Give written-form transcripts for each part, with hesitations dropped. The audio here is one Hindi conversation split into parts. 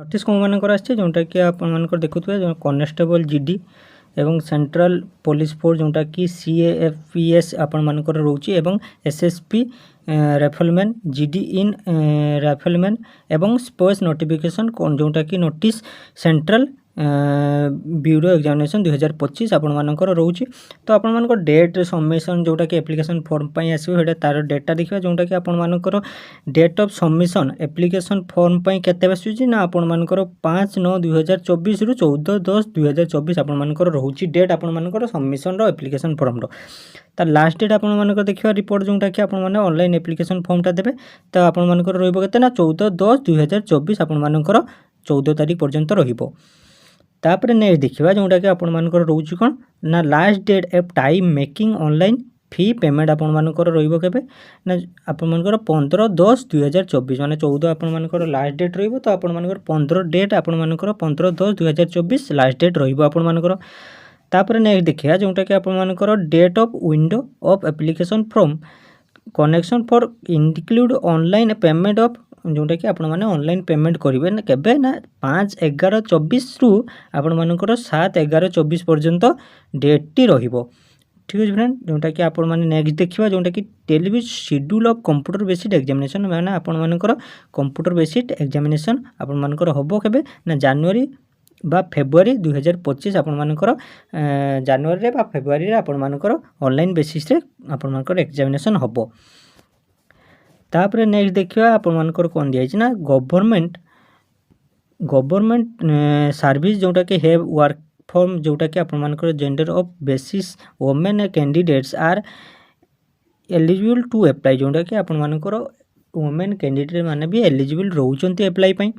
नोटिस कौन मानकर आछे जोटा कि आप देखुए कनेस्टेबल जीडी एवं सेंट्रल पुलिस फोर्स जोटा कि CAFPS आपण मानकर रोचे एवं SSP राइफलमैन जीडी इन राइफलमैन एवं स्पोर्ट्स नोटिफिकेशन जोटा कि नोटिस सेंट्रल ब्यूरो एग्जामिनेशन 2025 आपण मानकर रोचे। तो आपण मानकर डेट सबमिशन जोटा कि एप्लिकेशन फॉर्म पई आसीबो हेडा तार डेटा देखिबा जोटा कि आपण मानकर date of submission application form पई केते बसुची ना आपण मानकर 5/9/2024 रु 14/10/2024 आपण मानकर रोची डेट आपण मानकर सबमिशन रो एप्लिकेशन फॉर्म रो तार लास्ट डेट आपण मानकर देखिबा रिपोर्ट जोटा कि आपण माने ऑनलाइन एप्लिकेशन फॉर्मटा देबे तो आपण मानकर रहइबो केते ना 14/10/2024 आपण मानकर 14 तारिख पर्यंत रहिबो। तापर नेक्स्ट देखिबा जोटा कि आपण मानकर रोची कोन ना last date of time making online fee payment आपण मानकर रहिबो केबे ना आपण मानकर 15/10/2024 माने 14 आपण मानकर लास्ट डेट रहिबो तो आपण मानकर 15 डेट आपण मानकर 15/10/2024 लास्ट डेट रहिबो आपण मानकर। तापर नेक्स्ट देखिया जोटा कि आपण मानकर date of window of application from connection for include online payment of जोटा कि आपण माने ऑनलाइन पेमेंट करिवे ना केबे ना 5/11/24 रु आपण मानकर 7/11/24 पर्यंत डेट टी रहिबो। ठीक है फ्रेंड जोटा कि आपण माने नेक्स्ट देखिबा जोटा कि television schedule of computer based examination माने आपण मानकर कंप्यूटर बेस्ड एग्जामिनेशन आपण मानकर होबो केबे ना जनवरी बा फेब्रुआरी 2025 आपण मानकर जनवरी रे बा फेब्रुआरी रे आपण मानकर ऑनलाइन बेसिस रे आपण मानकर एग्जामिनेशन होबो। तापर नेक्स्ट देखिबा आपण मानकर कोन दिया ना गवर्नमेंट सर्विस जोटा कि हैव वर्क फॉर्म जोटा कि आपण मानकर gender of basis women candidates are eligible to apply जोटा कि आपण मानकर वुमेन कैंडिडेट माने भी एलिजिबल रहउचंती अप्लाई पई।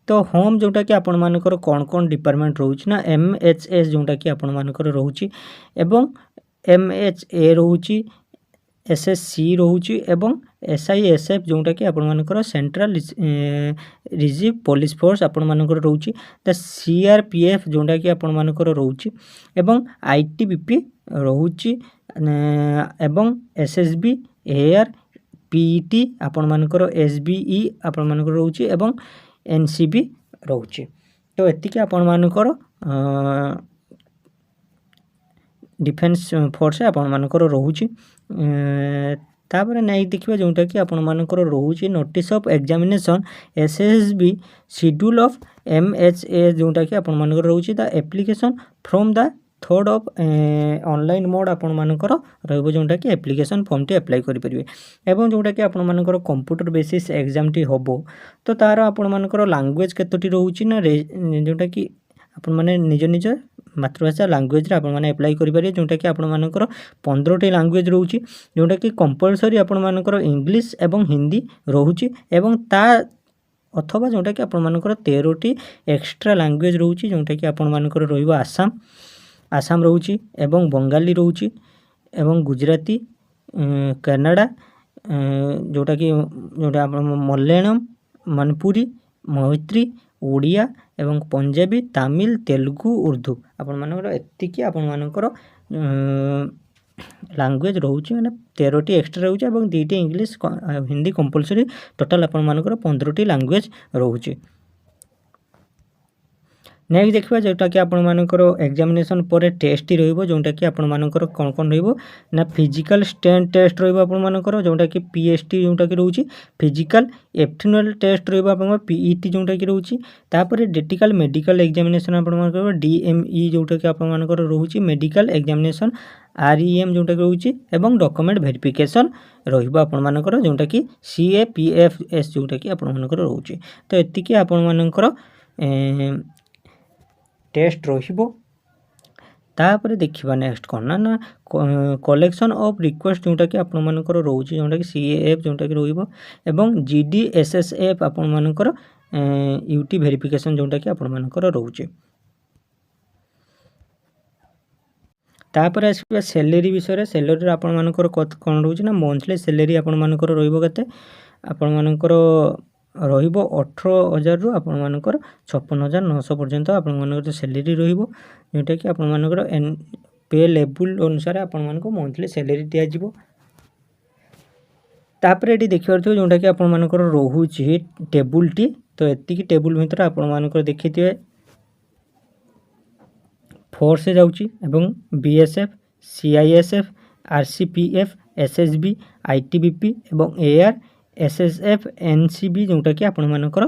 तो होम जोटा कि आपण मानकर कोन कोन डिपार्टमेंट रहउची ना MHS जोटा कि आपण मानकर रहउची एवं MHA रहउची SSC रहउची एवं SISF जोटा कि आपण मानकर सेंट्रल रिजर्व पुलिस फोर्स आपण मानकर रहउची द CRPF जोटा कि आपण मानकर रहउची एवं ITBP रहउची एवं SSB AR PET आपण मानकर SBE आपण मानकर रहउची एवं NCB रहउची। तो एति कि आपण मानकर डिफेंस फोर्स आपण मानकर रहउची। तापर नहीं देखिबा जोटा कि आपण मानकर रहउची notice of examination SSB schedule of MHA जोटा कि आपण मानकर रहउची the application from the third of online mode आपण मानकर रहबो जोटा कि एप्लिकेशन फॉर्म टी अप्लाई करि परिबे एवं जोटा कि आपण मानकर कंप्यूटर बेसिस एग्जाम टी होबो तो तार आपण मानकर लैंग्वेज केतोटी रहउची ना जोटा कि आपण माने निज निज मातृभाषा लैंग्वेज रे आपण माने अप्लाई करि परिबे जोटा कि आपण मानकर 15 टी लैंग्वेज रहउची जोटा कि कंपलसरी आपण मानकर इंग्लिश एवं हिंदी रहउची एवं ता अथवा जोटा कि आपण मानकर 13 टी एक्स्ट्रा लैंग्वेज रहउची जोटा कि आपण मानकर रहइबो आसाम रहउची एवं बंगाली रहउची एवं गुजराती कन्नड़ा जोटा कि जोटा मलयालम मनपुरी मैत्री ओडिया एवं पंजाबी तमिल तेलुगु उर्दू आपण मानकर एतिकी आपण मानकर लैंग्वेज रहउची माने 13 टी एक्स्ट्रा रहउची एवं 2 T English Hindi compulsory total आपण मानकर 15 टी लैंग्वेज रहउची। नेक्स्ट देखिबा जोटा कि आपण मानकर एग्जामिनेशन पर टेस्ट ही रहइबो जोटा कि आपण मानकर कोन कोन रहइबो ना फिजिकल स्ट्रेंथ टेस्ट रहइबो आपण मानकर जोटा कि PST जोटा कि रहउची फिजिकल एप्टिट्यूड टेस्ट रहइबो आपण PET जोटा कि रहउची तापर डेटिकल मेडिकल एग्जामिनेशन आपण मानकर DME जोटा कि आपण मानकर रहउची मेडिकल एग्जामिनेशन REM जोटा कि रहउची एवं डॉक्यूमेंट वेरिफिकेशन रहइबो आपण मानकर जोटा कि CAPFS जोटा कि आपण मानकर रहउची। तो एति कि आपण मानकर टेस्ट रहिबो। तापर देखिबा नेक्स्ट कोन ना कलेक्शन ऑफ रिक्वेस्ट जोटा कि आपण मानकर रहउची जोटा कि CAF जोटा कि रहिबो एवं GDSSF आपण मानकर UT वेरिफिकेशन जोटा कि आपण मानकर रहउची। तापर आसबा सैलरी विषय सैलरी आपण मानकर कोन रहउची ना मंथली सैलरी आपण मानकर रहिबो केते आपण मानकर रहिबो 18,000 रु आपण मानकर 56,900 पर्यंत आपण मानकर सैलरी रहिबो जोटा कि आपण मानकर पे लेवल अनुसार आपण मानकर मंथली सैलरी दिया जिवो। तापर एटी देखिबार थियो जोटा कि आपण मानकर रहउची टेबुल टी तो एतिकी टेबुल भितर आपणमानकर देखिथिबे फोर्स जाउची एवं बीएसएफ सीआईएसएफ आरसीपीएफ एसएसबी आईटीबीपी एवं एआर एसएसएफ एनसीबी जोटा कि आपण मानकर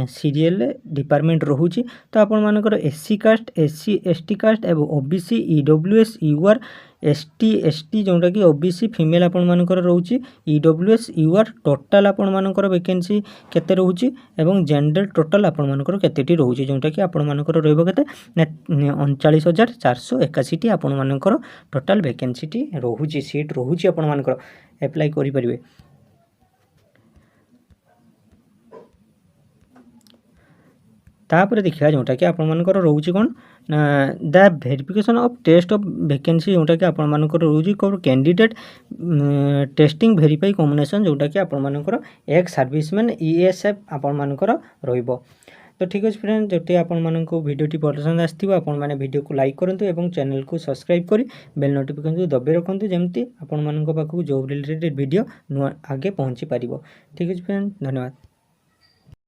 सीरियल डिपार्टमेंट रोचे। तो आपण मानकर SC caste SC ST caste एवं OBC EWS UR ST ST जोटा कि ओबीसी फीमेल आपण मानकर रोचे ईडब्ल्यूएस यूआर टोटाल आपण मानकर वैकेंसी केते रोचे एवं जेंडर टोटाल आपण मानकर केतेटी रोचे जोटा कि आपण मानकर रहबो केते 39,481 टी आपण मानकर टोटाल वैकेंसी टी रोचे सीट रोचे आपण मानकर अप्लाई करि परिबे। तापर देखा जोटा कि आपण मानकर रोचे कोन the verification of test of vacancy जोटा कि आपण मानकर रोचे कोन कैंडिडेट टेस्टिंग वेरीफाई कॉम्बिनेशन जोटा कि आपण मानकर एक सर्विसमैन ईएसएफ आपण मानकर रहइबो। तो ठीक अछि फ्रेंड जोटे आपण मानको वीडियोटी पसंद आस्थिबो आपण माने वीडियो को लाइक करंतु एवं चैनल को सब्सक्राइब करी बेल नोटिफिकेशन दबे रखंतु जेमती आपण मानको पाखु जॉब रिलेटेड वीडियो आगे पहुंची पारिबो। ठीक अछि फ्रेंड धन्यवाद।